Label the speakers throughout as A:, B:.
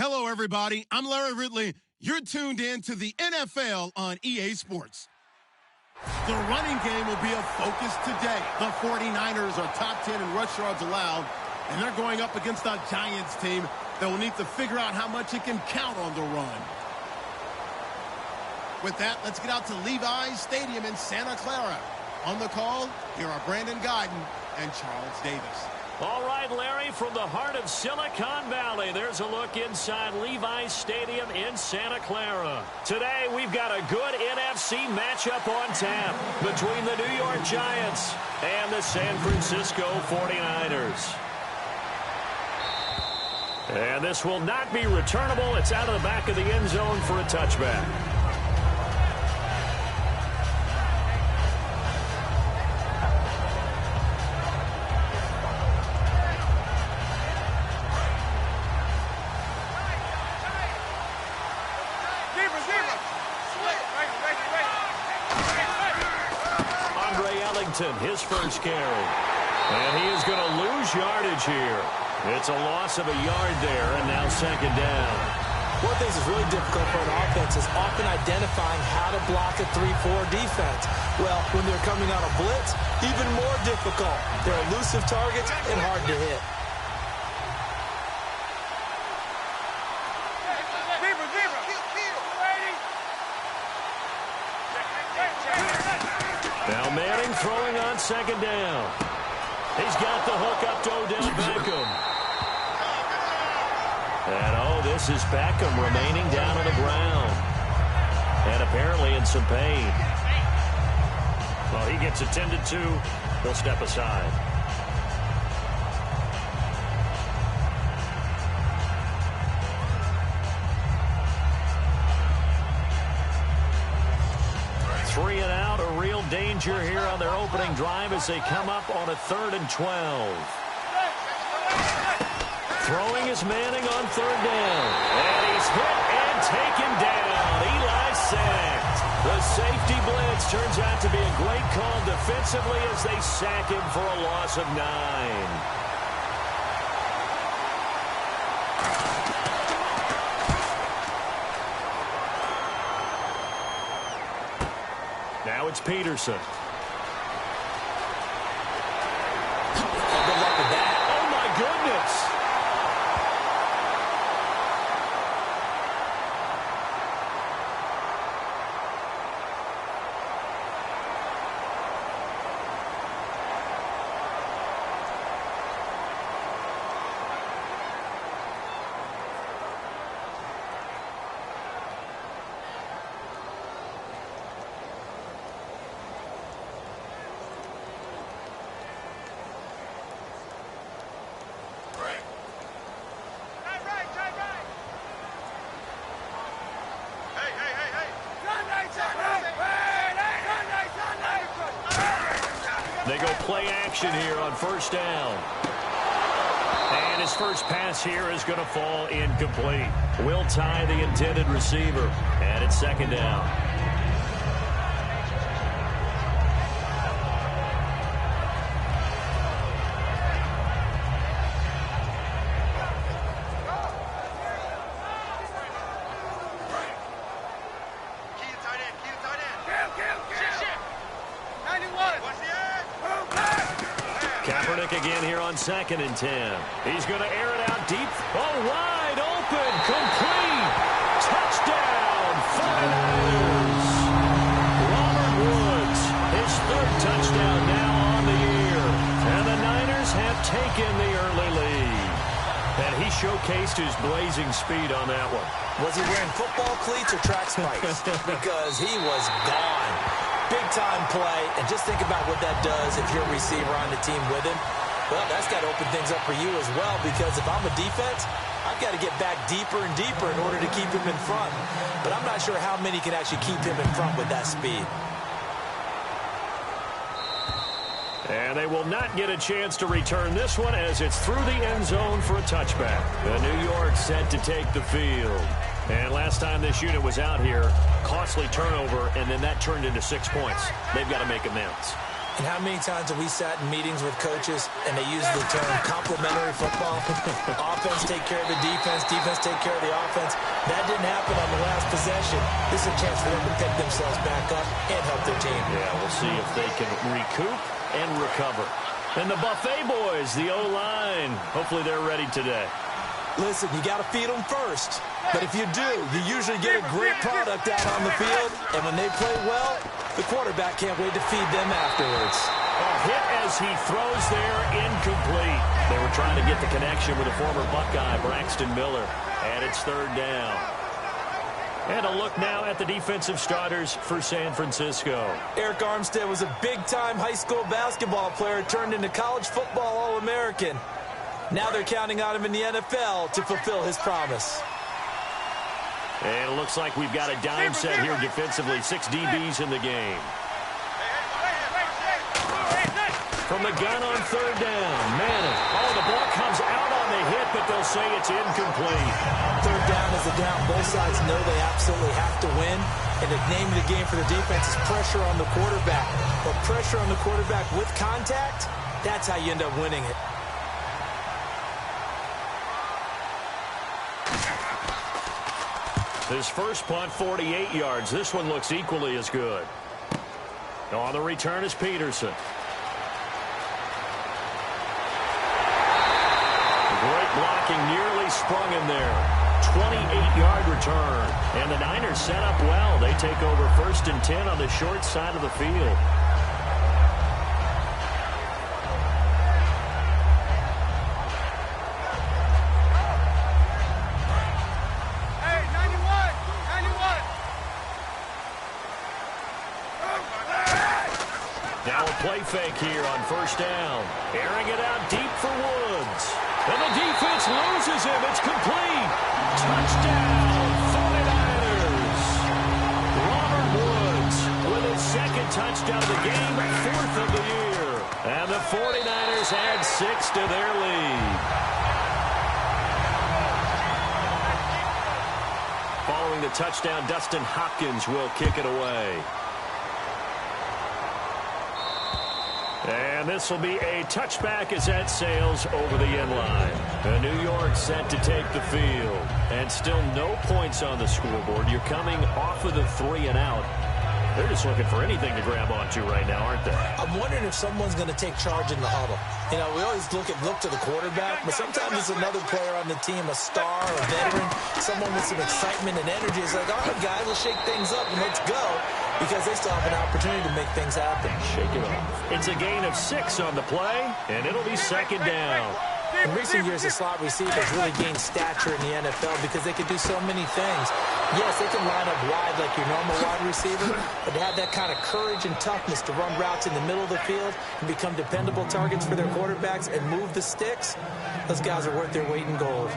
A: Hello, everybody. I'm Larry Ridley. You're tuned in to the NFL on EA Sports. The running game will be a focus today. The 49ers are top 10 in rush yards allowed, and they're going up against a Giants team that will need to figure out how much it can count on the run. With that, let's get out to Levi's Stadium in Santa Clara. On the call, here are Brandon Gaudin and Charles Davis.
B: All right, Larry, from the heart of Silicon Valley, there's a look inside Levi's Stadium in Santa Clara. Today, we've got a good NFC matchup on tap between the New York Giants and the San Francisco 49ers. And this will not be returnable. It's out of the back of the end zone for a touchback. His first carry. And he is going to lose yardage here. It's a loss of a yard there, and now second down.
C: One of the things that's really difficult for an offense is often identifying how to block a 3-4 defense. Well, when they're coming on a blitz, even more difficult. They're elusive targets and hard to hit.
B: Now Manning throwing on second down. He's got the hook up to Odell Beckham. And, this is Beckham remaining down on the ground. And apparently in some pain. Well, he gets attended to. He'll step aside. Three and out, a real danger here on their opening drive as they come up on a 3rd and 12. Throwing is Manning on 3rd down. And he's hit and taken down. Eli sacked. The safety blitz turns out to be a great call defensively as they sack him for a loss of 9. Now it's Peterson.
C: Good luck with that.
B: Oh, my goodness. They go play action here on first down. And his first pass here is going to fall incomplete. Will tie the intended receiver. And it's second down. Again here on 2nd and 10. He's going to air it out deep. Oh, wide open. Complete. Touchdown. 49ers. Robert Woods. His 3rd touchdown now on the year. And the Niners have taken the early lead. And he showcased his blazing speed on that one.
C: Was he wearing football cleats or track spikes? Because he was gone. Big-time play. And just think about what that does if you're a receiver on the team with him. Well, that's got to open things up for you as well, because if I'm a defense, I've got to get back deeper and deeper in order to keep him in front. But I'm not sure how many can actually keep him in front with that speed.
B: And they will not get a chance to return this one as it's through the end zone for a touchback. The New York set to take the field. And last time this unit was out here, costly turnover, and then that turned into 6 points. They've got to make amends.
C: And how many times have we sat in meetings with coaches and they use the term complementary football? Offense take care of the defense, defense take care of the offense. That didn't happen on the last possession. This is a chance for them to pick themselves back up and help their team.
B: Yeah, we'll see if they can recoup and recover. And the Buffet boys, the O-line, hopefully they're ready today.
C: Listen, you got to feed them first. But if you do, you usually get a great product out on the field. And when they play well, the quarterback can't wait to feed them afterwards.
B: A hit as he throws there, incomplete. They were trying to get the connection with a former Buckeye, Braxton Miller. And it's third down. And a look now at the defensive starters for San Francisco.
C: Arik Armstead was a big-time high school basketball player turned into college football All-American. Now they're counting on him in the NFL to fulfill his promise.
B: And it looks like we've got a dime set here defensively. 6 DBs in the game. From the gun on third down, Manning. Oh, the ball comes out on the hit, but they'll say it's incomplete.
C: Third down is a down. Both sides know they absolutely have to win. And the name of the game for the defense is pressure on the quarterback. But pressure on the quarterback with contact, that's how you end up winning it.
B: His first punt, 48 yards. This one looks equally as good. On the return is Peterson. Great blocking, nearly sprung him there. 28-yard return. And the Niners set up well. They take over 1st and 10 on the short side of the field. Play fake here on first down. Airing it out deep for Woods. And the defense loses him. It's complete. Touchdown, 49ers. Robert Woods with his 2nd touchdown of the game, 4th of the year. And the 49ers add 6 to their lead. Following the touchdown, Dustin Hopkins will kick it away. And this will be a touchback as that sails over the end line. And New York set to take the field. And still no points on the scoreboard. You're coming off of the 3 and out. They're just looking for anything to grab onto right now, aren't they?
C: I'm wondering if someone's going to take charge in the huddle. You know, we always look to the quarterback, but sometimes it's another player on the team, a star, a veteran, someone with some excitement and energy. It's like, all right, guys, let's shake things up and let's go, because they still have an opportunity to make things happen.
B: Shake it off. It's a gain of 6 on the play, and it'll be 2nd down.
C: In recent years, the slot receivers really gained stature in the NFL because they can do so many things. Yes, they can line up wide like your normal wide receiver, but to have that kind of courage and toughness to run routes in the middle of the field and become dependable targets for their quarterbacks and move the sticks, those guys are worth their weight in gold.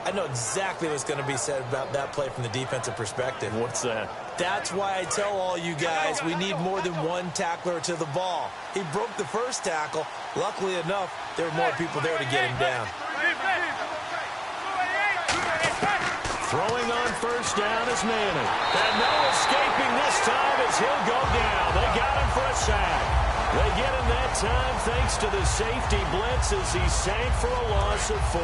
C: I know exactly what's going to be said about that play from the defensive perspective.
B: What's that?
C: That's why I tell all you guys we need more than one tackler to the ball. He broke the first tackle. Luckily enough, there were more people there to get him down.
B: Throwing on first down is Manning. And no escaping this time as he'll go down. They got him for a sack. They get him that time thanks to the safety blitz as he sank for a loss of 4.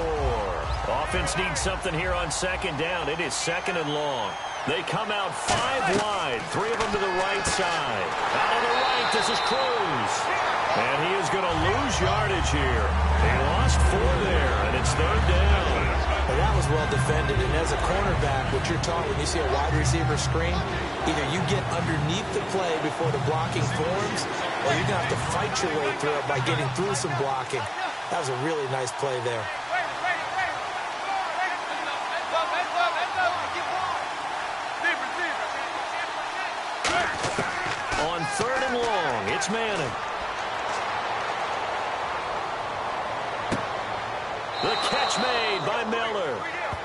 B: Offense needs something here on 2nd down. It is 2nd and long. They come out 5 wide, 3 of them to the right side. Out on the right, this is Cruz. And he is going to lose yardage here. He lost 4 there, and it's 3rd down.
C: Well, that was well defended, and as a cornerback, what you're taught when you see a wide receiver screen, either you get underneath the play before the blocking forms, or you're going to have to fight your way through it by getting through some blocking. That was a really nice play there.
B: On 3rd and long, it's Manning. The catch made by Miller.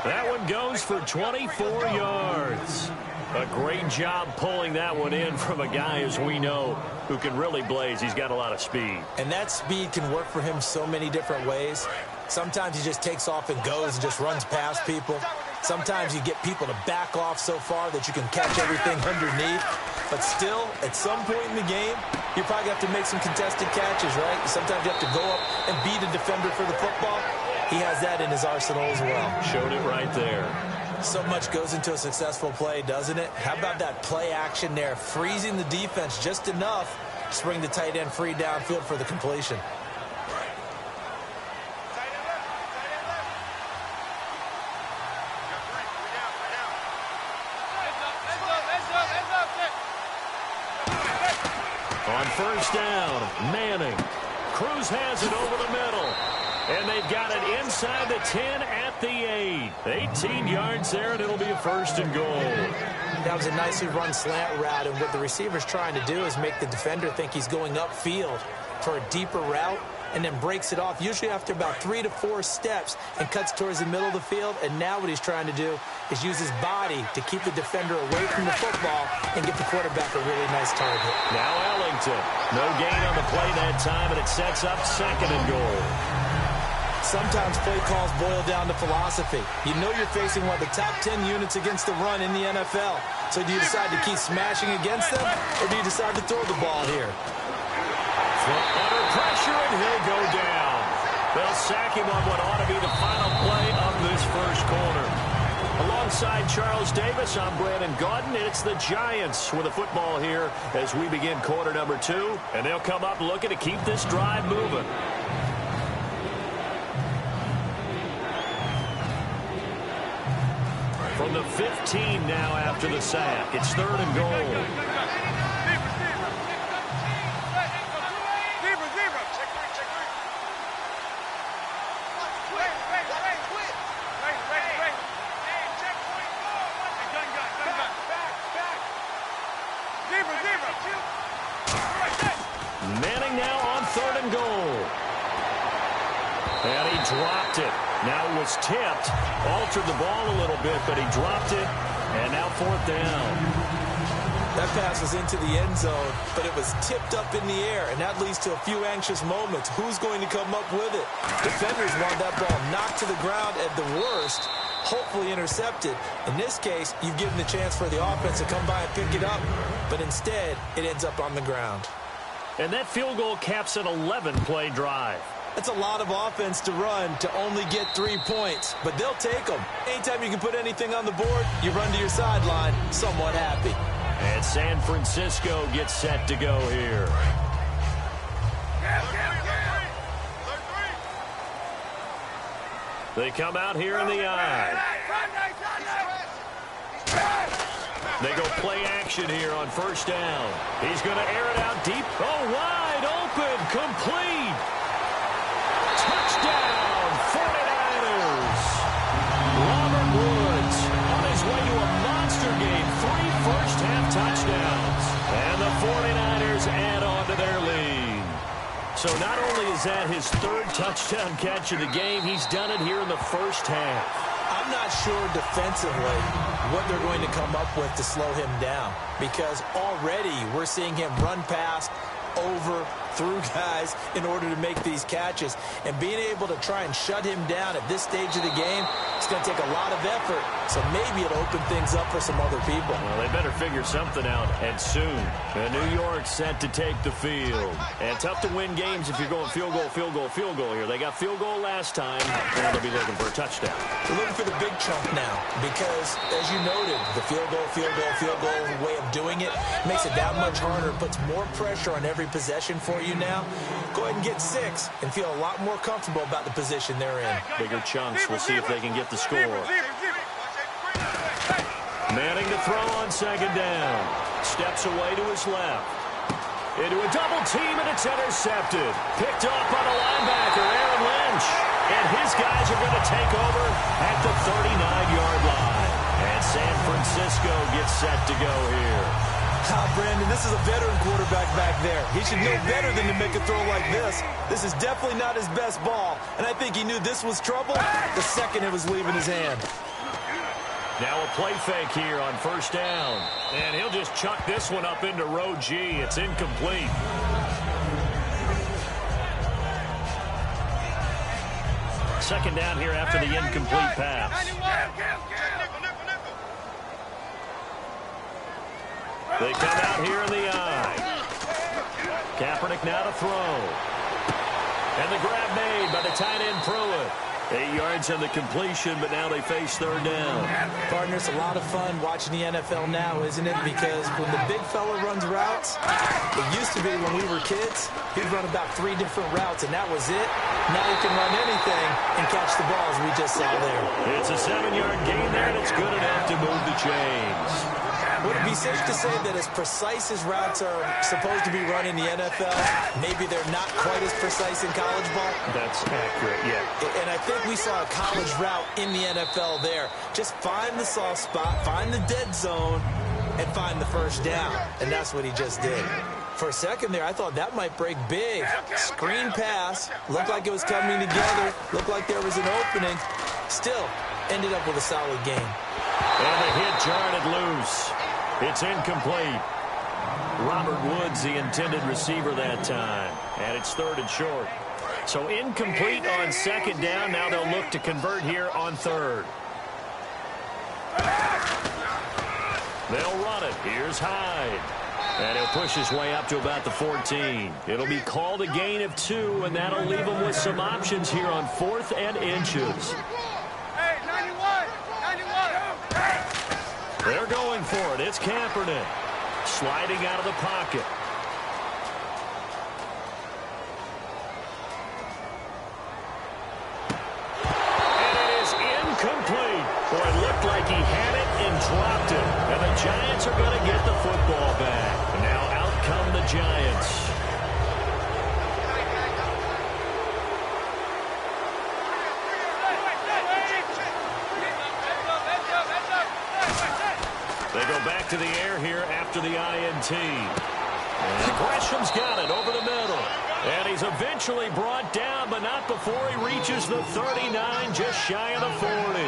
B: That one goes for 24 yards. A great job pulling that one in from a guy, as we know, who can really blaze. He's got a lot of speed.
C: And that speed can work for him so many different ways. Sometimes he just takes off and goes and just runs past people. Sometimes you get people to back off so far that you can catch everything underneath. But still, at some point in the game, you probably have to make some contested catches, right? Sometimes you have to go up and beat a defender for the football. He has that in his arsenal as well.
B: Showed it right there.
C: So much goes into a successful play, doesn't it? How about that play action there, freezing the defense just enough to bring the tight end free downfield for the completion.
B: On first down, Manning. Cruz has it over the middle. And they've got it inside the 10 at the 8. 18 yards there, and it'll be a first and goal.
C: That was a nicely run slant route, and what the receiver's trying to do is make the defender think he's going upfield for a deeper route, and then breaks it off, usually after about 3 to 4 steps, and cuts towards the middle of the field. And now what he's trying to do is use his body to keep the defender away from the football and get the quarterback a really nice target.
B: Now Ellington. No gain on the play that time, and it sets up second and goal.
C: Sometimes play calls boil down to philosophy. You know you're facing one of the top 10 units against the run in the NFL. So do you decide to keep smashing against them, or do you decide to throw the ball here?
B: Under pressure, and he'll go down. They'll sack him on what ought to be the final play of this first quarter. Alongside Charles Davis, I'm Brandon Gaudin, and it's the Giants with the football here as we begin quarter number 2. And they'll come up looking to keep this drive moving. From the 15 now after the sack. It's third and goal. Manning now on third and goal. And he dropped it. Now it was tipped. Altered the ball a little bit, but he dropped it. And now fourth down.
C: That pass was into the end zone, but it was tipped up in the air, and that leads to a few anxious moments. Who's going to come up with it? Defenders want that ball knocked to the ground at the worst, hopefully intercepted. In this case, you've given the chance for the offense to come by and pick it up, but instead, it ends up on the ground.
B: And that field goal caps an 11-play drive.
C: That's a lot of offense to run to only get 3 points, but they'll take them. Anytime you can put anything on the board, you run to your sideline somewhat happy.
B: And San Francisco gets set to go here. They come out here in the eye. They go play action here on first down. He's going to air it out deep. Oh, wide open, complete. Touchdown, 49ers. Robert Woods on his way to a monster game. 3 first-half touchdowns. And the 49ers add on to their lead. So not only is that his third touchdown catch of the game, he's done it here in the first half.
C: I'm not sure defensively what they're going to come up with to slow him down, because already we're seeing him run past, over, through guys in order to make these catches. And being able to try and shut him down at this stage of the game, it's going to take a lot of effort. So maybe it'll open things up for some other people.
B: Well, they better figure something out, and soon. And New York set to take the field. And tough to win games if you're going field goal, field goal, field goal here. They got field goal last time, and they'll be looking for a touchdown.
C: They're looking for the big chunk now because, as you noted, the field goal way of doing it makes it that much harder. It puts more pressure on every possession for you now. Go ahead and get 6 and feel a lot more comfortable about the position they're in.
B: Bigger chunks. We'll see if they can get the score. Manning to throw on second down. Steps away to his left. Into a double team, and it's intercepted. Picked off by the linebacker, Aaron Lynch. And his guys are going to take over at the 39-yard line. And San Francisco gets set to go here.
C: Brandon, this is a veteran quarterback back there. He should know better than to make a throw like this. This is definitely not his best ball, and I think he knew this was trouble the second it was leaving his hand.
B: Now a play fake here on first down, and he'll just chuck this one up into row G. It's incomplete. Second down here after the incomplete pass. They come out here in the I. Kaepernick now to throw. And the grab made by the tight end Pruitt. 8 yards on the completion, but now they face third down.
C: Partner, it's a lot of fun watching the NFL now, isn't it? Because when the big fella runs routes, it used to be when we were kids, he'd run about 3 different routes, and that was it. Now he can run anything and catch the ball, as we just saw there.
B: It's a 7-yard gain there, and it's good enough to move the chains.
C: Would it be safe to say that as precise as routes are supposed to be run in the NFL, maybe they're not quite as precise in college ball?
B: That's accurate, yeah.
C: And I think we saw a college route in the NFL there. Just find the soft spot, find the dead zone, and find the first down. And that's what he just did. For a second there, I thought that might break big. Screen pass, looked like it was coming together, looked like there was an opening. Still, ended up with a solid game.
B: And the hit jarred it loose. It's incomplete. Robert Woods, the intended receiver that time. And it's 3rd and short. So incomplete on 2nd down. Now they'll look to convert here on 3rd. They'll run it. Here's Hyde. And he'll push his way up to about the 14. It'll be called a gain of 2, and that'll leave him with some options here on 4th and inches. They're going for it. It's Kaepernick. Sliding out of the pocket. And it is incomplete. Boy, it looked like he had it and dropped it. And the Giants are going to get the football back. And now out come the Giants. They go back to the air here after the INT. And Gresham's got it over the middle. And he's eventually brought down, but not before he reaches the 39, just shy of the 40.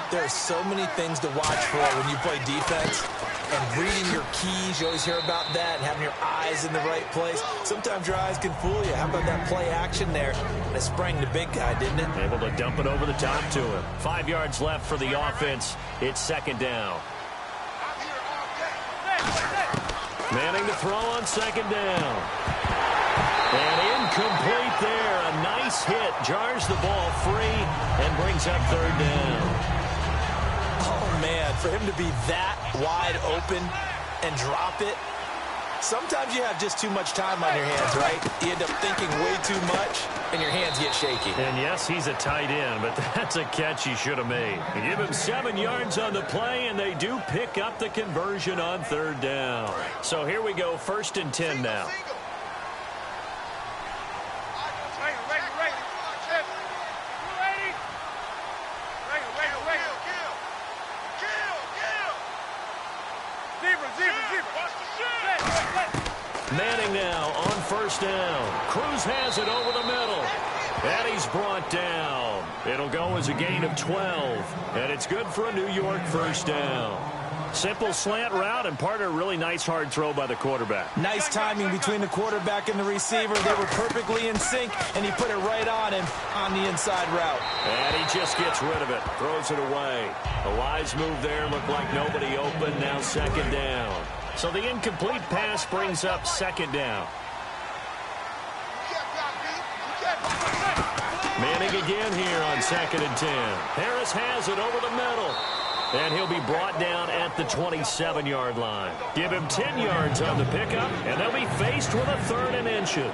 C: There are so many things to watch for when you play defense. And reading your keys, you always hear about that, and having your eyes in the right place. Sometimes your eyes can fool you. How about that play action there? And it sprang the big guy, didn't it?
B: Able to dump it over the top to him. 5 yards left for the offense. It's 2nd down. Manning to throw on 2nd down. And incomplete there. A nice hit. Jars the ball free and brings up 3rd down.
C: Oh, man, for him to be that wide open and drop it. Sometimes you have just too much time on your hands, right? You end up thinking way too much, and your hands get shaky.
B: And yes, he's a tight end, but that's a catch he should have made. You give him 7 yards on the play, and they do pick up the conversion on 3rd down. So here we go, 1st and 10 now. Manning now on 1st down. Cruz has it over the middle. And he's brought down. It'll go as a gain of 12. And it's good for a New York 1st down. Simple slant route, and part of a really nice hard throw by the quarterback.
C: Nice timing between the quarterback and the receiver. They were perfectly in sync, and he put it right on him on the inside route.
B: And he just gets rid of it, throws it away. A wise move there, looked like nobody open, now 2nd down. So the incomplete pass brings up 2nd down. Manning again here on 2nd and 10. Harris has it over the middle. And he'll be brought down at the 27-yard line. Give him 10 yards on the pickup, and they'll be faced with a 3rd and inches.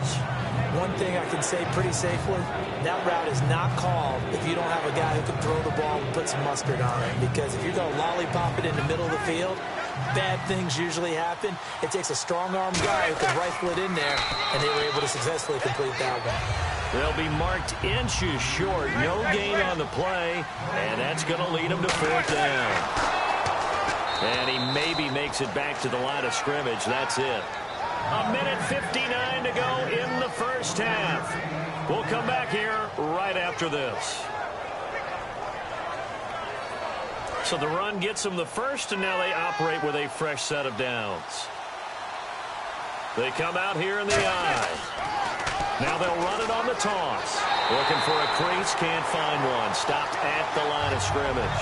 C: One thing I can say pretty safely, that route is not called if you don't have a guy who can throw the ball and put some mustard on it. Because if you're going to lollipop it in the middle of the field, bad things usually happen. It takes a strong-arm guy who can rifle it in there, and they were able to successfully complete that one.
B: They'll be marked inches short. No gain on the play, and that's going to lead them to 4th down. And he maybe makes it back to the line of scrimmage. That's it. 1:59 to go in the 1st half. We'll come back here right after this. So the run gets them the first, and now they operate with a fresh set of downs. They come out here in the I. Now they'll run it on the toss. Looking for a crease, can't find one. Stopped at the line of scrimmage.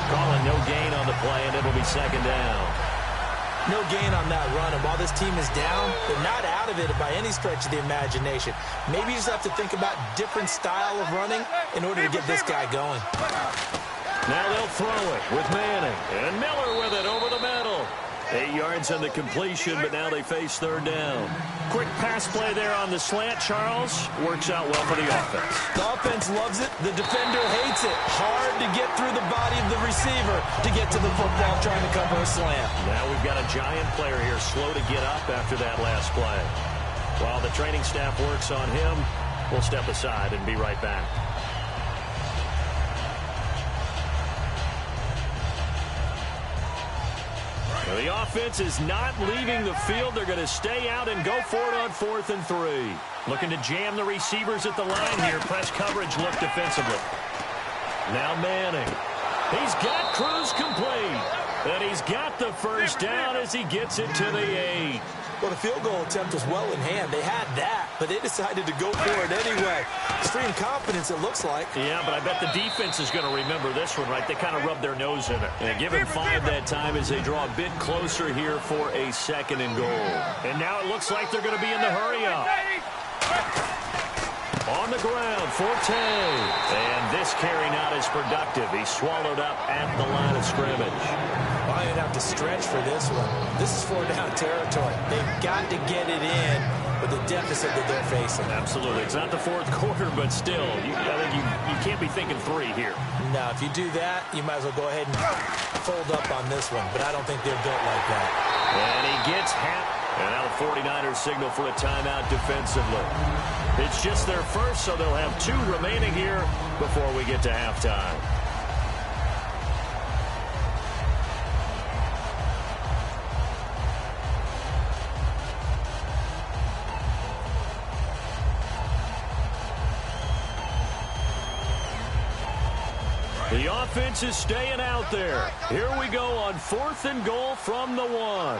B: Calling no gain on the play, and it'll be 2nd down.
C: No gain on that run, and while this team is down, they're not out of it by any stretch of the imagination. Maybe you just have to think about different style of running in order to get this guy going.
B: Now they'll throw it with Manning, and Miller with it over the middle. 8 yards on the completion, but now they face third down.
D: Quick pass play there on the slant, Charles. Works out well for the offense.
C: The offense loves it. The defender hates it. Hard to get through the body of the receiver to get to the football trying to cover a slant.
B: Now we've got a giant player here slow to get up after that last play. While the training staff works on him, we'll step aside and be right back. The offense is not leaving the field. They're going to stay out and go for it on 4th and 3.
D: Looking to jam the receivers at the line here. Press coverage look defensively.
B: Now Manning. He's got Cruz complete. And he's got the first down as he gets it to the 8.
C: Well, the field goal attempt was well in hand. They had that, but they decided to go for it anyway. Extreme confidence, it looks like.
B: Yeah, but I bet the defense is going to remember this one, right? They kind of rubbed their nose in it. And give him 5 that time as they draw a bit closer here for a 2nd and goal.
D: And now it looks like they're going to be in the hurry-up.
B: On the ground, Forte. And this carry not as productive. He's swallowed up at the line of scrimmage.
C: Well, you'd have to stretch for this one. This is 4-down territory. They've got to get it in with the deficit that they're facing.
B: Absolutely. It's not the 4th quarter, but still, I think you can't be thinking 3 here.
C: Now, if you do that, you might as well go ahead and fold up on this one, but I don't think they're built like that.
B: And he gets half. And now the 49ers signal for a timeout defensively. It's just their first, so they'll have 2 remaining here before we get to halftime. The offense is staying out there. Here we go on 4th and goal from the 1.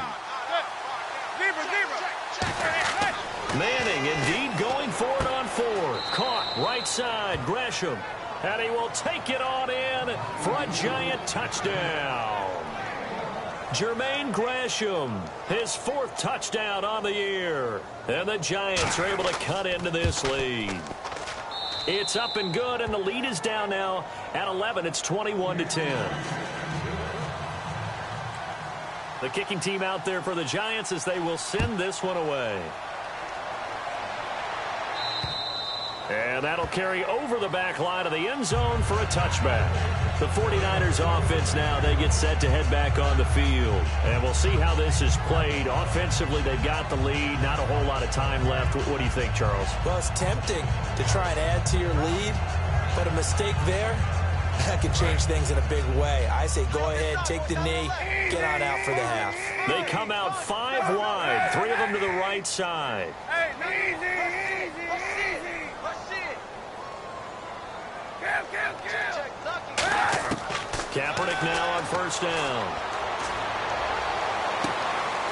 B: Manning indeed going for it on 4th. Caught right side, Gresham. And he will take it on in for a giant touchdown. Jermaine Gresham, his 4th touchdown on the year. And the Giants are able to cut into this lead. It's up and good, and the lead is down now at 11. It's 21-10. The kicking team out there for the Giants as they will send this one away. And that'll carry over the back line of the end zone for a touchback. The 49ers offense now, they get set to head back on the field. And we'll see how this is played. Offensively, they've got the lead. Not a whole lot of time left. What do you think, Charles?
C: Well, it's tempting to try and add to your lead, but a mistake there, that could change things in a big way. I say go ahead, take the knee, get on out for the half.
B: They come out 5 wide, 3 of them to the right side. Kaepernick now on 1st down.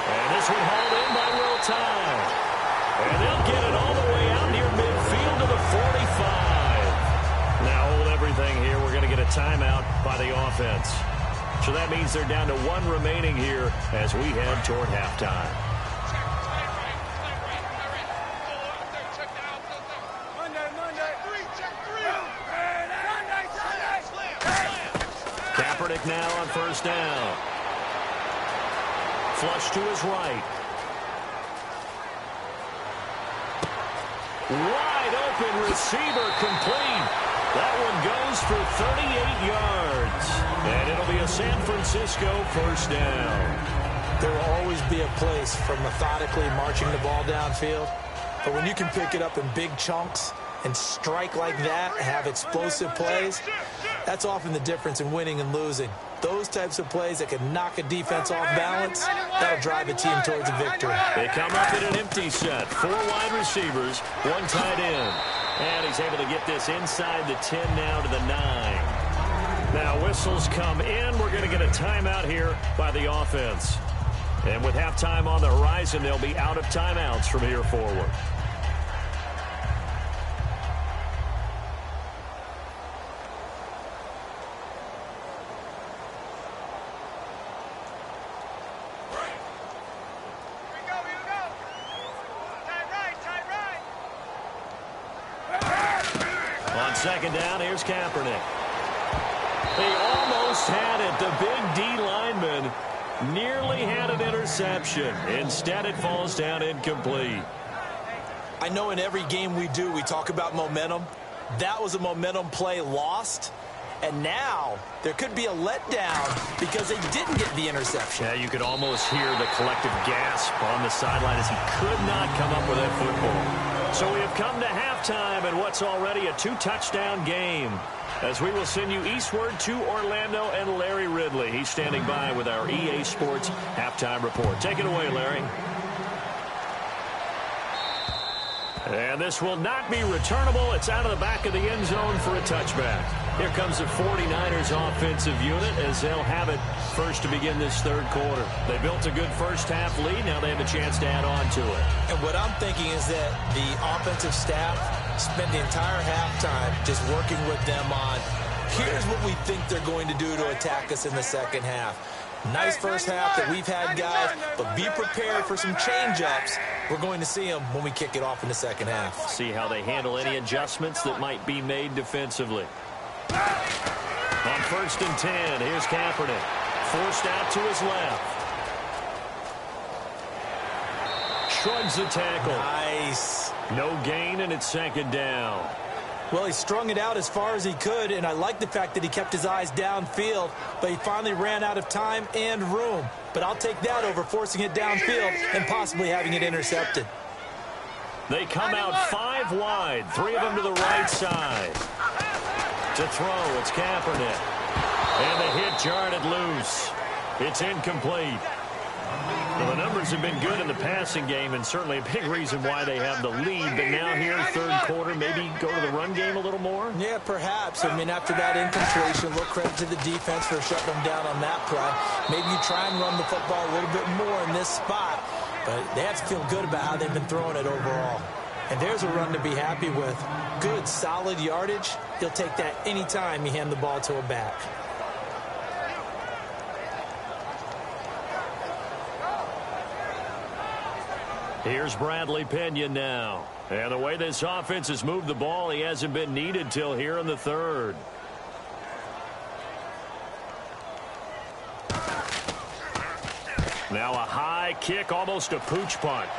B: And this one hauled in by Will Tye. And they'll get it all the way out near midfield to the 45. Now hold everything here. We're going to get a timeout by the offense. So that means they're down to 1 remaining here as we head toward halftime. Kaepernick now on 1st down. Flush to his right. Wide open receiver complete. That one goes for 38 yards. And it'll be a San Francisco 1st down.
C: There will always be a place for methodically marching the ball downfield. But when you can pick it up in big chunks and strike like that, have explosive plays, that's often the difference in winning and losing. Those types of plays that can knock a defense off balance, that'll drive a team towards a victory.
B: They come up in an empty set. 4 wide receivers, 1 tight end. And he's able to get this inside the 10 now to the 9. Now whistles come in. We're going to get a timeout here by the offense. And with halftime on the horizon, they'll be out of timeouts from here forward. On second down, here's Kaepernick. They almost had it. The big D lineman nearly had an interception. Instead, it falls down incomplete.
C: I know in every game we do, we talk about momentum. That was a momentum play lost. And now there could be a letdown because they didn't get the interception.
B: Yeah, you could almost hear the collective gasp on the sideline as he could not come up with that football. So we have come to halftime in what's already a 2-touchdown game, as we will send you eastward to Orlando and Larry Ridley. He's standing by with our EA Sports halftime report. Take it away, Larry. And this will not be returnable. It's out of the back of the end zone for a touchback. Here comes the 49ers offensive unit as they'll have it first to begin this third quarter. They built a good first-half lead. Now they have a chance to add on to it.
C: And what I'm thinking is that the offensive staff spent the entire halftime just working with them on, here's what we think they're going to do to attack us in the second half. Nice first half that we've had, guys, but be prepared for some change-ups. We're going to see them when we kick it off in the second half.
B: See how they handle any adjustments that might be made defensively. On 1st and 10, here's Kaepernick. Forced out to his left. Shrugs the tackle.
C: Nice.
B: No gain, and it's second down.
C: Well, he strung it out as far as he could, and I like the fact that he kept his eyes downfield, but he finally ran out of time and room. But I'll take that over forcing it downfield and possibly having it intercepted.
B: They come out 5 wide, 3 of them to the right side. To throw, it's Kaepernick. And the hit jarred it loose. It's incomplete. Well, the numbers have been good in the passing game, and certainly a big reason why they have the lead. But now here, third quarter, maybe go to the run game a little more?
C: Yeah, perhaps. I mean, after that incompletion, a little credit to the defense for shutting them down on that play. Maybe you try and run the football a little bit more in this spot. But they have to feel good about how they've been throwing it overall. And there's a run to be happy with. Good, solid yardage. He'll take that anytime you hand the ball to a back.
B: Here's Bradley Pinion now. And the way this offense has moved the ball, he hasn't been needed till here in the third. Now a high kick, almost a pooch punt.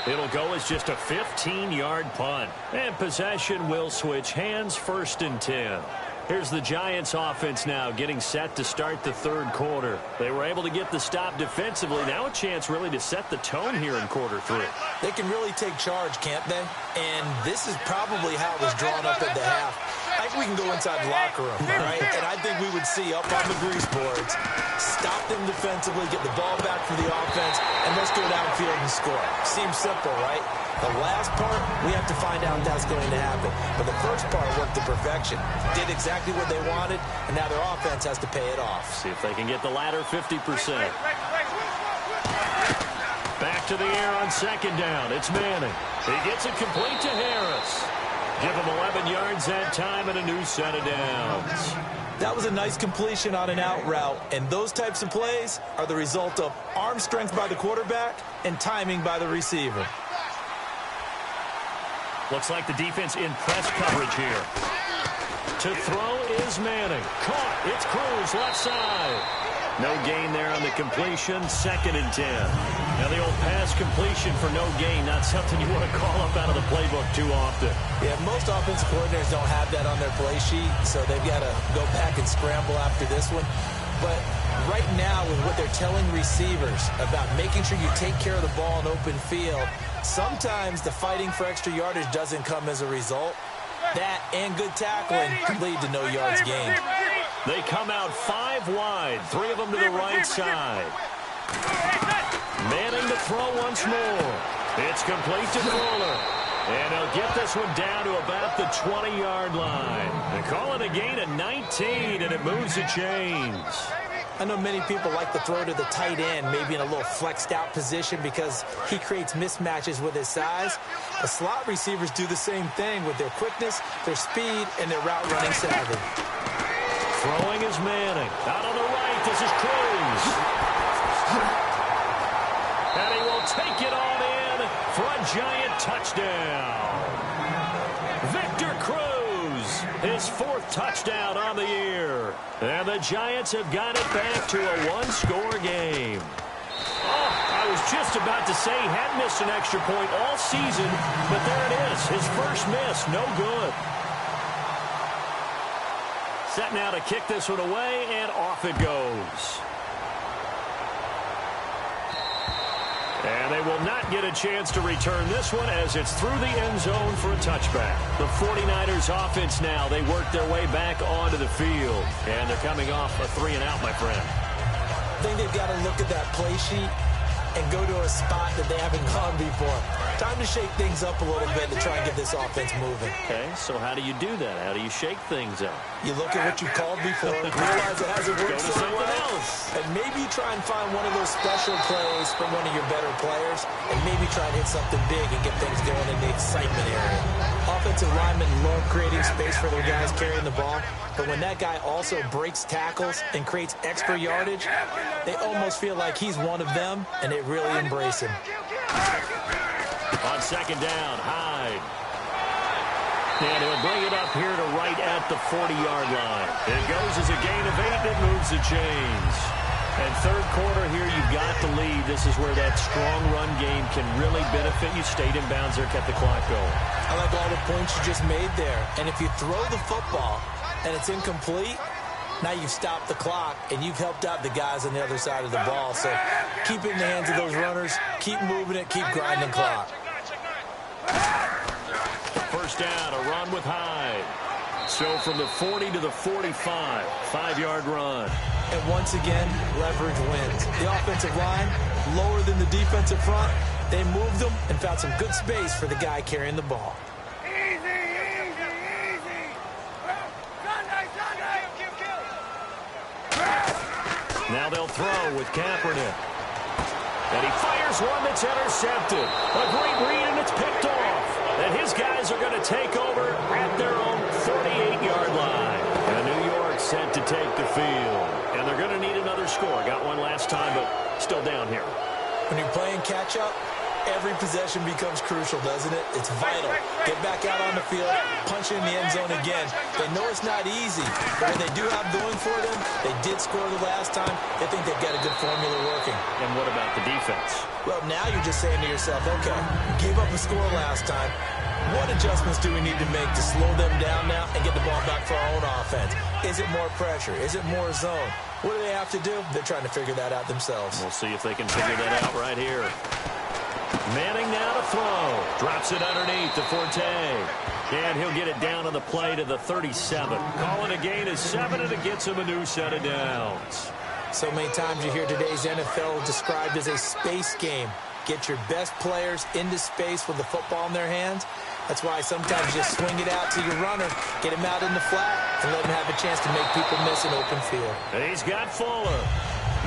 B: It'll go as just a 15-yard punt. And possession will switch hands, 1st and 10. Here's the Giants offense now getting set to start the third quarter. They were able to get the stop defensively. Now a chance really to set the tone here in quarter 3.
C: They can really take charge, can't they? And this is probably how it was drawn up at the half. I think we can go inside the locker room, all right? And I think we would see up on the grease boards, stop them defensively, get the ball back for the offense, and let's go downfield and score. Seems simple, right? The last part, we have to find out if that's going to happen. But the first part worked to perfection. Did exactly what they wanted, and now their offense has to pay it off.
B: See if they can get the latter 50%. Back to the air on second down. It's Manning. He gets it complete to Harris. Give him 11 yards that time and a new set of downs.
C: That was a nice completion on an out route, and those types of plays are the result of arm strength by the quarterback and timing by the receiver.
B: Looks like the defense in press coverage here. To throw is Manning. Caught. It's Cruz, left side. No gain there on the completion. 2nd and 10. Now the old pass completion for no gain, not something you want to call up out of the playbook too often.
C: Yeah, most offensive coordinators don't have that on their play sheet, so they've got to go back and scramble after this one. But right now, with what they're telling receivers about making sure you take care of the ball in open field, sometimes the fighting for extra yardage doesn't come as a result. That and good tackling can lead to no yards gained.
B: They come out 5 wide, 3 of them to the right side. Manning to throw once more. It's complete to Fuller. And they'll get this one down to about the 20-yard line. They call it a gain of 19, and it moves the chains.
C: I know many people like to throw to the tight end, maybe in a little flexed out position because he creates mismatches with his size. The slot receivers do the same thing with their quickness, their speed, and their route running savvy.
B: Throwing is Manning. Out on the right, this is Cruz. And he will take it on in, for a Giant touchdown. Victor Cruz, his 4th touchdown on the year. And the Giants have got it back to a 1-score game. Oh, I was just about to say he hadn't missed an extra point all season, but there it is, his first miss, no good. Set now to kick this one away, and off it goes. And they will not get a chance to return this one as it's through the end zone for a touchback. The 49ers offense now, they work their way back onto the field. And they're coming off a 3-and-out, my friend.
C: I think they've got to look at that play sheet and go to a spot that they haven't gone before. Time to shake things up a little bit to try and get this offense moving.
B: Okay, so how do you do that? How do you shake things up?
C: You look at what you called before, realize it hasn't worked
B: Go to
C: so
B: something
C: well,
B: else.
C: and maybe try and find one of those special plays from one of your better players, and maybe try and hit something big and get things going in the excitement area. Offensive linemen love creating space for their guys carrying the ball, but when that guy also breaks tackles and creates extra yardage, they almost feel like he's one of them, and they really embrace him.
B: On 2nd down, Hyde. And he'll bring it up here to right at the 40-yard line. It goes as a gain of 8. It moves the chains. And 3rd quarter here, you've got the lead. This is where that strong run game can really benefit you. Stayed in bounds there, kept the clock going.
C: I like all the points you just made there. And if you throw the football and it's incomplete, now you've stopped the clock, and you've helped out the guys on the other side of the ball. So keep it in the hands of those runners. Keep moving it. Keep grinding clock.
B: First down, a run with Hyde. So from the 40 to the 45, 5-yard run.
C: And once again, leverage wins. The offensive line, lower than the defensive front. They moved them and found some good space for the guy carrying the ball.
B: Now they'll throw with Kaepernick. And he fires one that's intercepted. A great read, and it's picked off. And his guys are going to take over at their own 48-yard line. And New York set to take the field. And they're going to need another score. Got one last time, but still down here.
C: When you're playing catch-up, every possession becomes crucial, doesn't it? It's vital. Get back out on the field, punch in the end zone again. They know it's not easy, but what they do have going for them, they did score the last time. They think they've got a good formula working.
B: And what about the defense?
C: Well, now you're just saying to yourself, okay, gave up a score last time. What adjustments do we need to make to slow them down now and get the ball back for our own offense? Is it more pressure? Is it more zone? What do they have to do? They're trying to figure that out themselves.
B: We'll see if they can figure that out right here. Manning now to throw. Drops it underneath to Forte. And he'll get it down on the play to the 37. Calling a gain of 7, and it gets him a new set of downs.
C: So many times you hear today's NFL described as a space game. Get your best players into space with the football in their hands. That's why sometimes you just swing it out to your runner, get him out in the flat, and let him have a chance to make people miss an open field.
B: And he's got Fuller.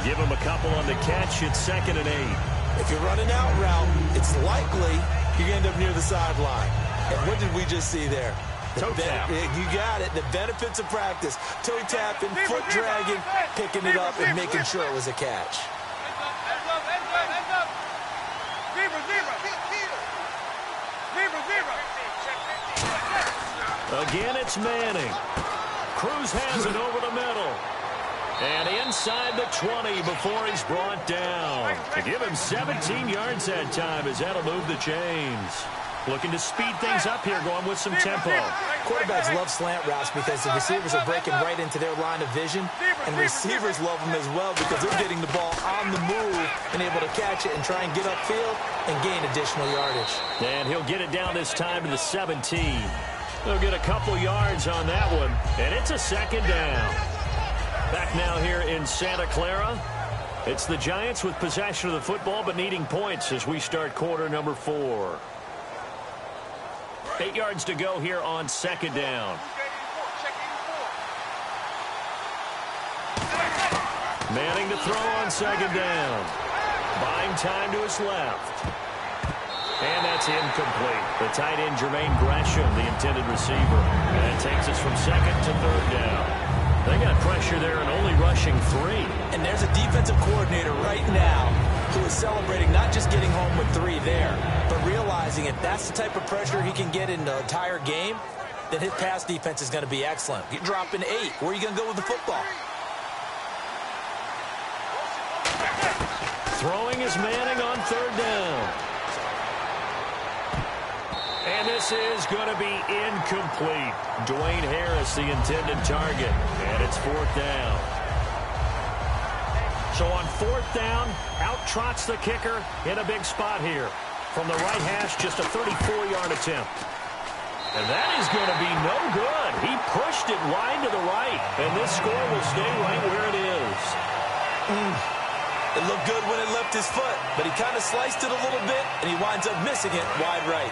B: Give him a couple on the catch. It's 2nd and 8.
C: If you're running out route, it's likely you end up near the sideline. And what did we just see there?
B: Toe tap.
C: You got it. The benefits of practice. Toe tapping, foot dragging, picking it up, and making sure it was a catch.
B: Again, it's Manning. Cruz has it over the middle. And inside the 20 before he's brought down. To give him 17 yards that time as that'll move the chains. Looking to speed things up here, going with some tempo.
C: Quarterbacks love slant routes because the receivers are breaking right into their line of vision. And receivers love them as well because they're getting the ball on the move and able to catch it and try and get upfield and gain additional yardage.
B: And he'll get it down this time to the 17. They'll get a couple yards on that one. And it's a 2nd down. Back now here in Santa Clara. It's the Giants with possession of the football but needing points as we start quarter number 4. 8 yards to go here on 2nd down. Manning to throw on 2nd down. Buying time to his left. And that's incomplete. The tight end, Jermaine Gresham, the intended receiver. And it takes us from 2nd to 3rd down. They got pressure there and only rushing 3.
C: And there's a defensive coordinator right now who is celebrating not just getting home with 3 there, but realizing if that's the type of pressure he can get in the entire game, then his pass defense is going to be excellent. You're dropping 8. Where are you going to go with the football?
B: Throwing is Manning on 3rd down. And this is going to be incomplete. Dwayne Harris, the intended target. And it's 4th down. So on 4th down, out trots the kicker in a big spot here. From the right hash, just a 34-yard attempt. And that is going to be no good. He pushed it wide to the right. And this score will stay right where it is.
C: It looked good when it left his foot, but he kind of sliced it a little bit, and he winds up missing it wide right.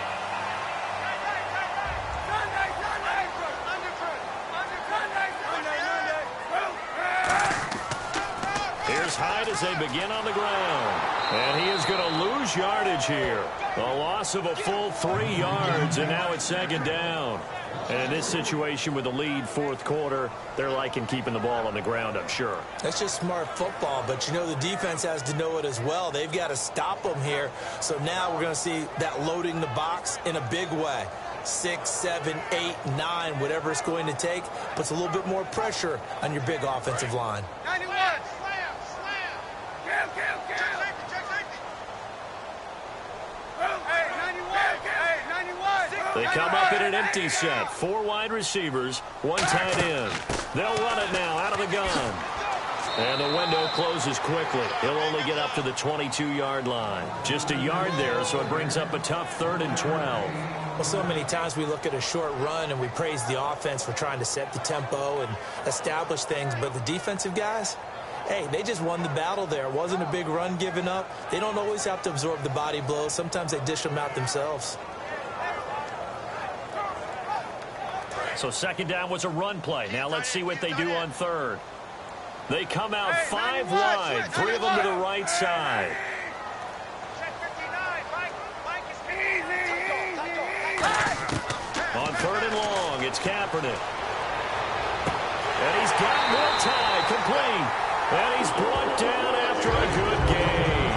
B: Here's Hyde as they begin on the ground. And he is going to lose yardage here. A loss of a full 3 yards, and now it's 2nd down. And in this situation with the lead 4th quarter, they're liking keeping the ball on the ground, I'm sure.
C: That's just smart football, but you know the defense has to know it as well. They've got to stop them here. So now we're going to see that loading the box in a big way. 6, 7, 8, 9, whatever it's going to take, puts a little bit more pressure on your big offensive line.
E: 91, slam. Kill.
B: They come up in an empty set. 4 wide receivers, 1 tight end. They'll run it now out of the gun. And the window closes quickly. He'll only get up to the 22-yard line. Just a yard there, so it brings up a tough 3rd and 12.
C: Well, so many times we look at a short run and we praise the offense for trying to set the tempo and establish things, but the defensive guys, hey, they just won the battle there. It wasn't a big run given up. They don't always have to absorb the body blows. Sometimes they dish them out themselves.
B: So 2nd down was a run play. Now let's see what they do on 3rd. They come out 5 wide, 3 of them to the right side. On 3rd and long, it's Kaepernick. And he's got more time, complete. And he's brought down after a good gain.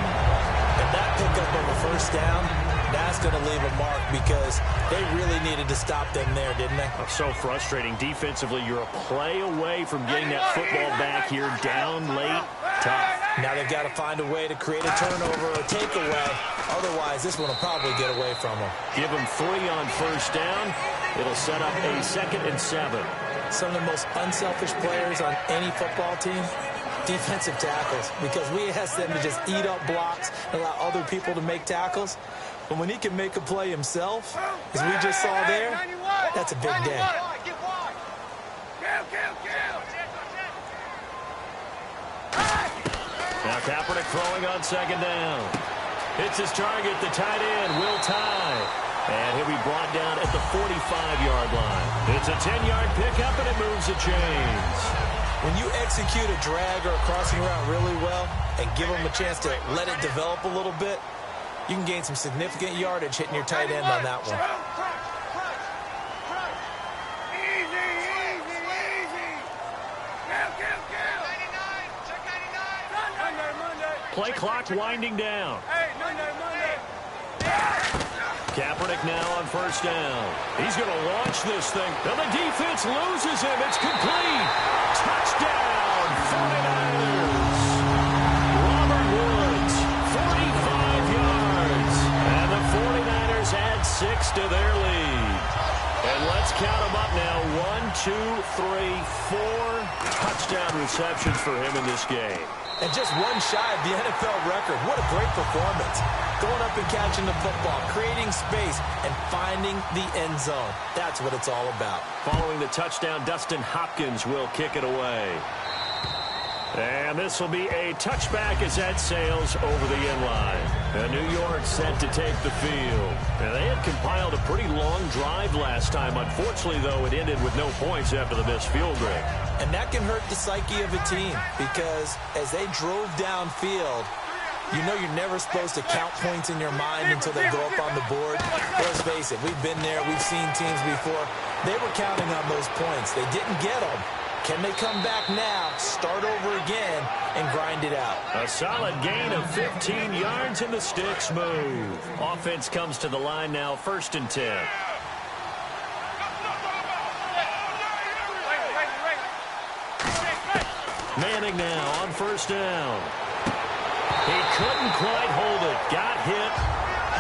C: And that pickup on the 1st down, that's going to leave a mark because they really needed to stop them there, didn't they?
B: So frustrating. Defensively, you're a play away from getting that football back here down late. Tough.
C: Now they've got to find a way to create a turnover or takeaway. Otherwise, this one will probably get away from them.
B: Give them 3 on 1st down. It'll set up a 2nd and 7.
C: Some of the most unselfish players on any football team, defensive tackles, because we ask them to just eat up blocks and allow other people to make tackles. But when he can make a play himself, as we just saw there, that's a big day.
B: Now Kaepernick throwing on 2nd down. Hits his target, the tight end, Will Tye. And he'll be brought down at the 45-yard line. It's a 10-yard pickup, and it moves the chains.
C: When you execute a drag or a crossing route really well and give them a chance to let it develop a little bit, you can gain some significant yardage hitting your tight end on that one.
B: Play clock winding down. Kaepernick now on 1st down. He's going to launch this thing. Now the defense loses him. It's complete. Touchdown, 49ers. Robert Woods, 45 yards. And the 49ers add 6 to their lead. And let's count them up now. 1, 2, 3, 4 touchdown receptions for him in this game.
C: And just 1 shy of the NFL record. What a great performance. Going up and catching the football, creating space, and finding the end zone. That's what it's all about.
B: Following the touchdown, Dustin Hopkins will kick it away. And this will be a touchback as that sails over the end line. And New York set to take the field. And they had compiled a pretty long drive last time. Unfortunately, though, it ended with no points after the missed field goal.
C: And that can hurt the psyche of a team because as they drove downfield, you know you're never supposed to count points in your mind until they go up on the board. Let's face it, we've been there. We've seen teams before. They were counting on those points. They didn't get them. Can they come back now, start over again, and grind it out?
B: A solid gain of 15 yards in the sticks move. Offense comes to the line now, 1st and 10. Manning now on 1st down. He couldn't quite hold it. Got hit.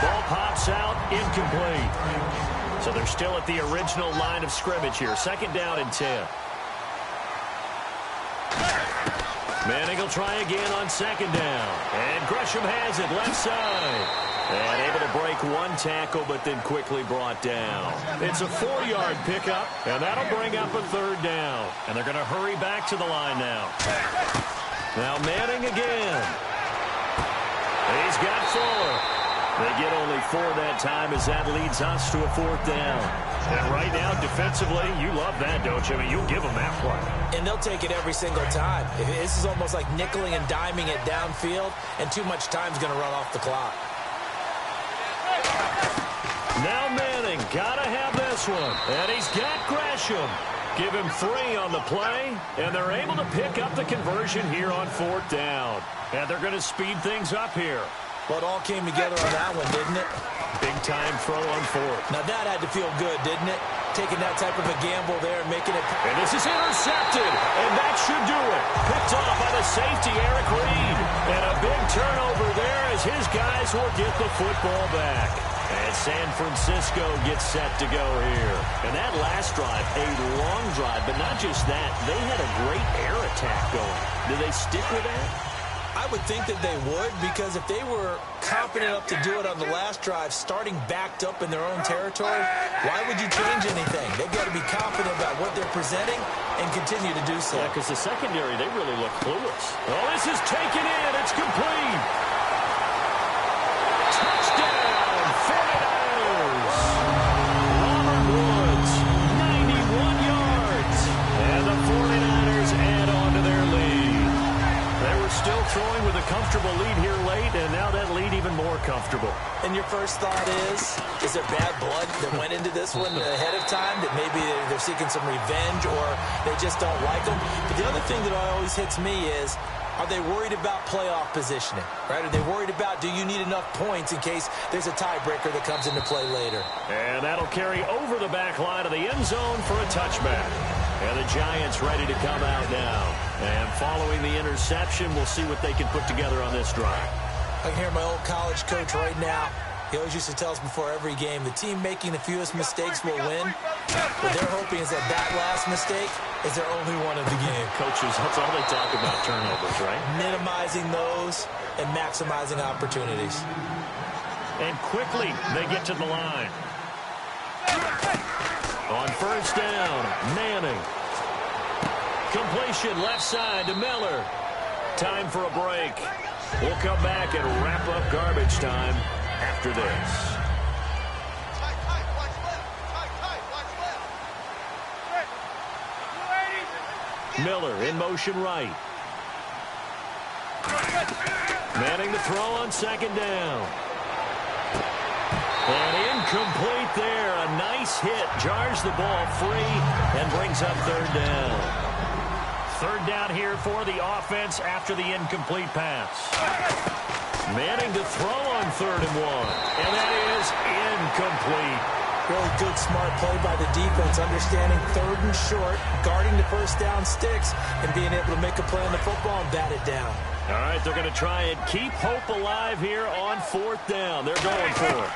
B: Ball pops out, incomplete. So they're still at the original line of scrimmage here. 2nd down and 10. Manning will try again on 2nd down. And Gresham has it left side. And able to break one tackle, but then quickly brought down. It's a 4-yard pickup, and that'll bring up a 3rd down. And they're going to hurry back to the line now. Now Manning again. He's got Fuller. They get only 4 that time as that leads us to a 4th down. And right now, defensively, you love that, don't you? I mean, you'll give them that play. And
C: they'll take it every single time. This is almost like nickeling and diming it downfield, and too much time's going to run off the clock.
B: Now Manning, got to have this one. And he's got Gresham. Give him 3 on the play, and they're able to pick up the conversion here on 4th down. And they're going to speed things up here.
C: Well, it all came together on that one, didn't it?
B: Big-time throw on 4th.
C: Now, that had to feel good, didn't it? Taking that type of a gamble there and making it...
B: And this is intercepted, and that should do it. Picked off by the safety, Eric Reed. And a big turnover there as his guys will get the football back. And San Francisco gets set to go here. And that last drive, a long drive, but not just that. They had a great air attack going. Do they stick with that?
C: I would think that they would, because if they were confident enough to do it on the last drive, starting backed up in their own territory, why would you change anything? They've got to be confident about what they're presenting and continue to do so.
B: Yeah, because the secondary, they really look clueless. Oh, this is taken in. It's complete. Touchdown, 49ers. Robert Woods, 91 yards. And the 49ers add on to their lead. They were still throwing with a comfortable lead here late, and now that lead even more comfortable.
C: And your first thought is there bad blood that went into this one ahead of time, that maybe they're seeking some revenge or they just don't like them? But the other thing that always hits me is, are they worried about playoff positioning, right? Are they worried about, do you need enough points in case there's a tiebreaker that comes into play later?
B: And that'll carry over the back line of the end zone for a touchback. And the Giants ready to come out now. And following the interception, we'll see what they can put together on this drive.
C: I can hear my old college coach right now. He always used to tell us before every game, the team making the fewest mistakes will win. What they're hoping is that last mistake is their only one of the game.
B: Coaches, that's all they talk about, turnovers, right?
C: Minimizing those and maximizing opportunities.
B: And quickly, they get to the line. On 1st down, Manning. Completion left side to Miller. Time for a break. We'll come back and wrap up garbage time after this. Miller in motion right. Manning to throw on 2nd down. And incomplete there. A nice hit. Jars the ball free and brings up 3rd down. 3rd down here for the offense after the incomplete pass. Manning to throw on 3rd and 1. And that is incomplete.
C: Really good, smart play by the defense, understanding 3rd and short, guarding the 1st down sticks, and being able to make a play on the football and bat it down.
B: All right, they're going to try and keep hope alive here on 4th down. They're going for it.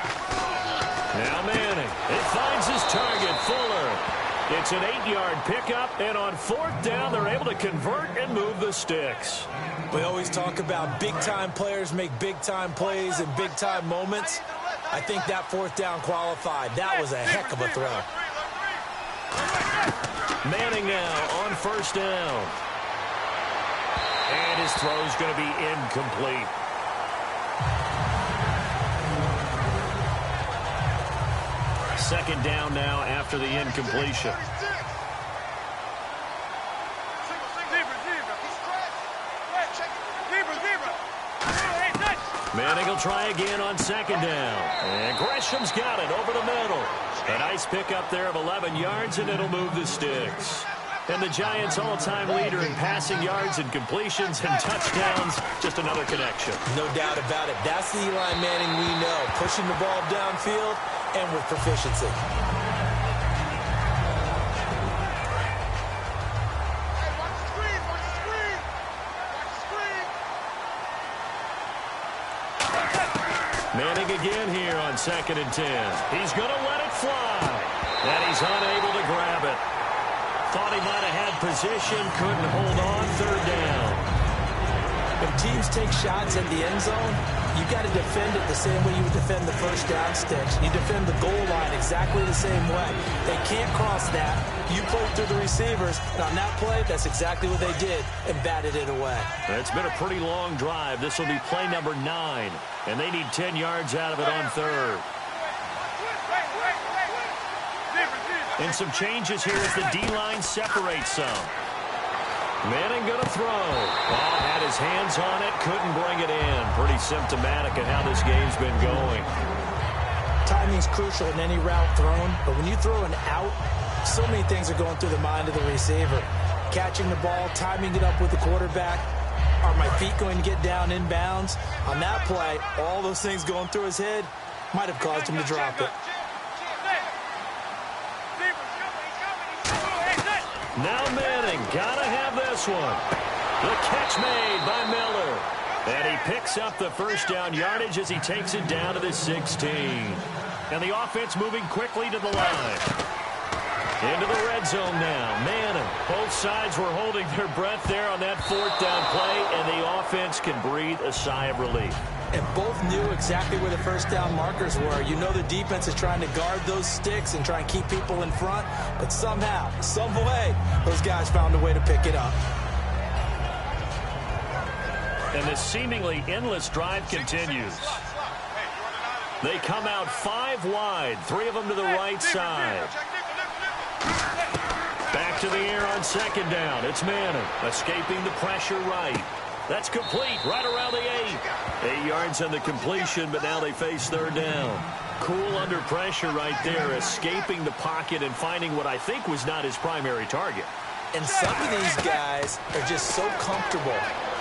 B: Now Manning. It finds his target, Fuller. It's an 8-yard pickup, and on 4th down, they're able to convert and move the sticks.
C: We always talk about big-time players make big-time plays in big-time moments. I think that 4th down qualified. That was a heck of a throw.
B: Manning now on 1st down. And his throw's going to be incomplete. Second down now after the incompletion. Manning will try again on 2nd down. And Gresham's got it over the middle. A nice pickup there of 11 yards, and it'll move the sticks. And the Giants' all-time leader in passing yards and completions and touchdowns, just another connection.
C: No doubt about it. That's the Eli Manning we know, pushing the ball downfield and with proficiency.
B: Manning again here on 2nd and 10. He's going to let it fly. And he's unable to grab it. Thought he might have had position, couldn't hold on, 3rd down.
C: When teams take shots at the end zone, you got to defend it the same way you would defend the first down sticks. You defend the goal line exactly the same way. They can't cross that. You play through the receivers. And on that play, that's exactly what they did and batted it away.
B: It's been a pretty long drive. This will be play number 9. And they need 10 yards out of it on 3rd. And some changes here as the D-line separates some. Manning going to throw. Oh, had his hands on it, couldn't bring it in. Pretty symptomatic of how this game's been going.
C: Timing's crucial in any route thrown, but when you throw an out, so many things are going through the mind of the receiver. Catching the ball, timing it up with the quarterback. Are my feet going to get down in bounds? On that play, all those things going through his head might have caused him to drop it.
B: Now Manning, gotta have this one. The catch made by Miller. And he picks up the first down yardage as he takes it down to the 16. And the offense moving quickly to the line. Into the red zone now. Manning. Both sides were holding their breath there on that 4th down play, and the offense can breathe a sigh of relief.
C: And both knew exactly where the first down markers were. You know the defense is trying to guard those sticks and try and keep people in front, but somehow, some way, those guys found a way to pick it up.
B: And this seemingly endless drive continues. They come out 5 wide, 3 of them to the right side. Back to the air on 2nd down. It's Manning escaping the pressure right. That's complete right around the 8. 8 yards on the completion, but now they face 3rd down. Cool under pressure right there, escaping the pocket and finding what I think was not his primary target.
C: And some of these guys are just so comfortable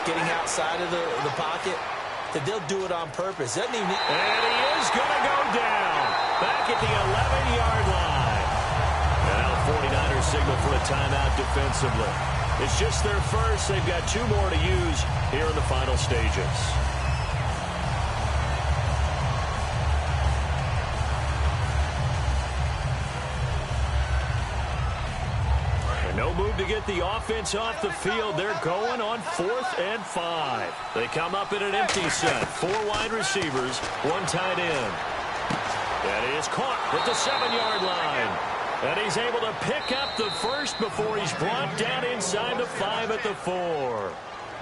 C: getting outside of the pocket that they'll do it on purpose. Doesn't even...
B: And he is going to go down back at the 11-yard line. Now the 49ers signal for a timeout defensively. It's just their first. They've got 2 more to use here in the final stages. And no move to get the offense off the field. They're going on 4th and 5. They come up in an empty set. 4 wide receivers, 1 tight end. That is caught at the 7-yard line. And he's able to pick up the first before he's brought down inside the 5 at the 4.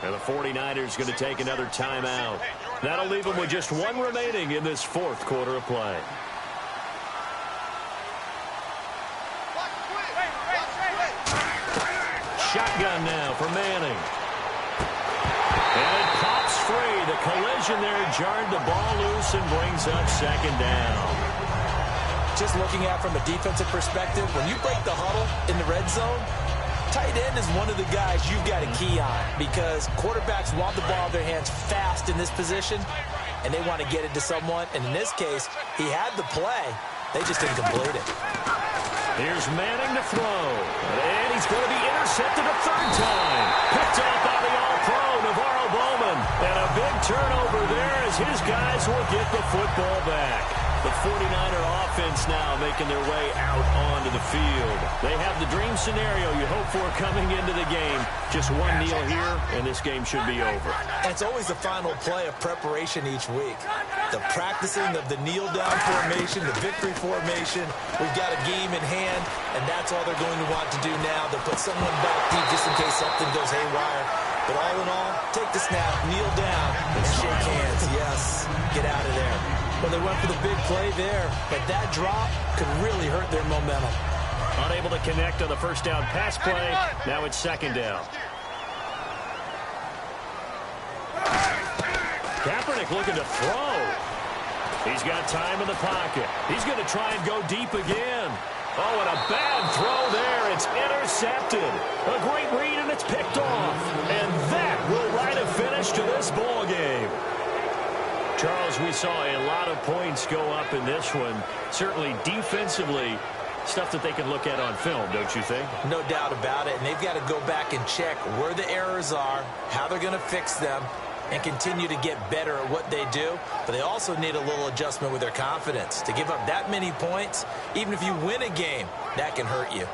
B: And the 49ers going to take another timeout. That'll leave them with just 1 remaining in this 4th quarter of play. Shotgun now for Manning. And it pops free. The collision there jarred the ball loose and brings up 2nd down.
C: Just looking at from a defensive perspective, when you break the huddle in the red zone, tight end is one of the guys you've got to key on because quarterbacks want the ball in their hands fast in this position, and they want to get it to someone. And in this case, he had the play. They just didn't complete it.
B: Here's Manning to throw. And he's going to be intercepted a 3rd time. Picked off by the All-Pro, Navarro Bowman. And a big turnover there as his guys will get the football back. The 49er offense now making their way out onto the field. They have the dream scenario you hope for coming into the game. Just 1 kneel here, and this game should be over.
C: And it's always the final play of preparation each week. The practicing of the kneel-down formation, the victory formation. We've got a game in hand, and that's all they're going to want to do now. They'll put someone back deep just in case something goes haywire. But all in all, take the snap, kneel down, and shake hands. Yes, get out of there. Well, they went for the big play there, but that drop could really hurt their momentum.
B: Unable to connect on the first down pass play. Now it's 2nd down. Kaepernick looking to throw. He's got time in the pocket. He's going to try and go deep again. Oh, and a bad throw there. It's intercepted. A great read, and it's picked off. And that will write a finish to this ball game. Charles, we saw a lot of points go up in this one. Certainly defensively, stuff that they can look at on film, don't you think?
C: No doubt about it. And they've got to go back and check where the errors are, how they're going to fix them, and continue to get better at what they do. But they also need a little adjustment with their confidence. To give up that many points, even if you win a game, that can hurt you.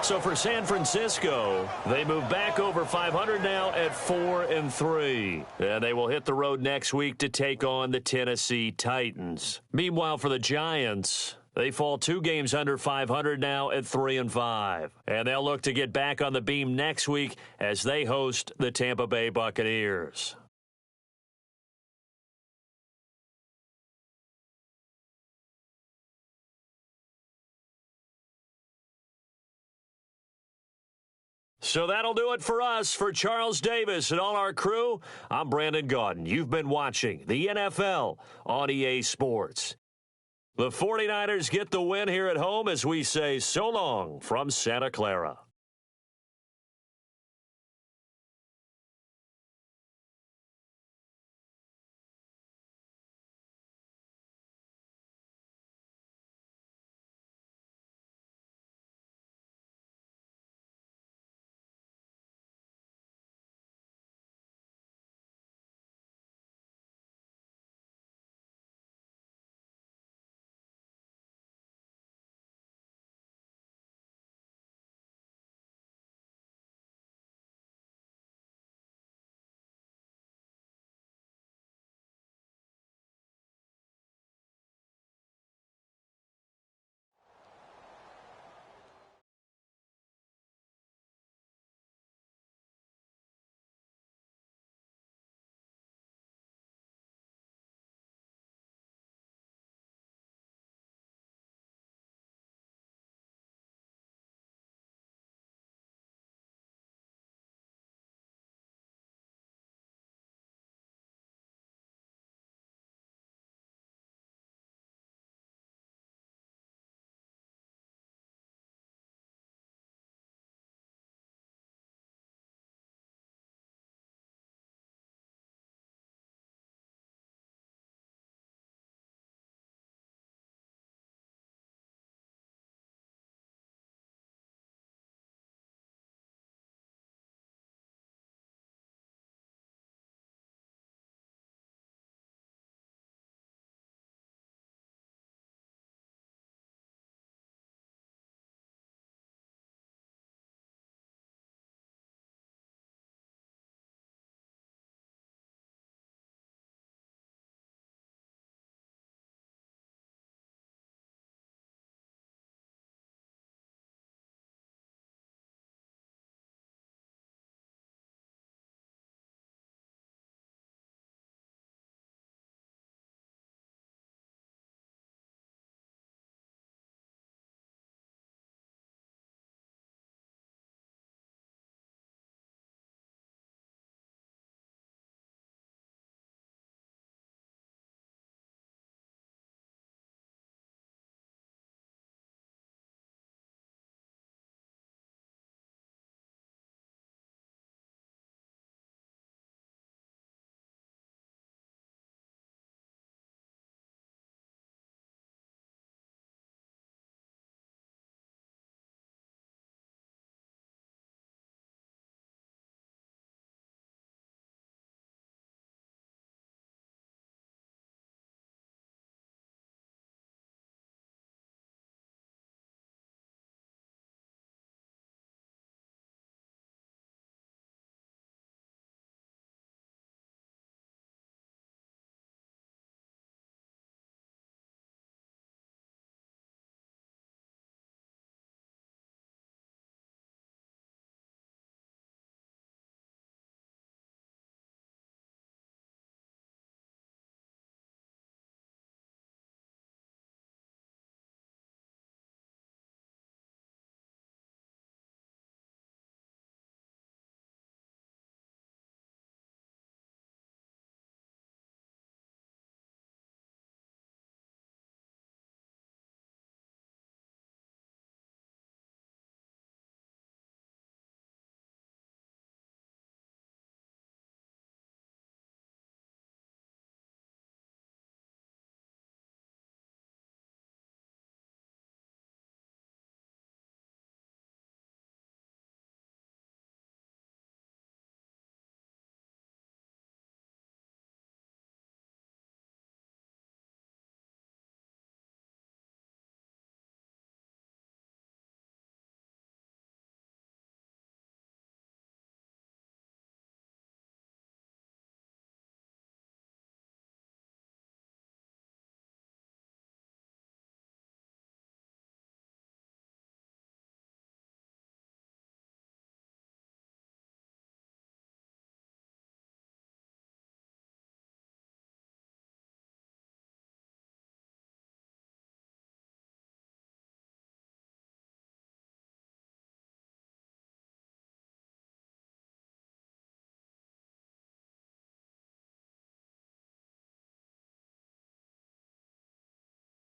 B: So for San Francisco, they move back over 500 now at 4-3. And they will hit the road next week to take on the Tennessee Titans. Meanwhile, for the Giants, they fall 2 games under 500 now at 3-5. And they'll look to get back on the beam next week as they host the Tampa Bay Buccaneers. So that'll do it for us. For Charles Davis and all our crew, I'm Brandon Gaudin. You've been watching the NFL on EA Sports. The 49ers get the win here at home as we say so long from Santa Clara.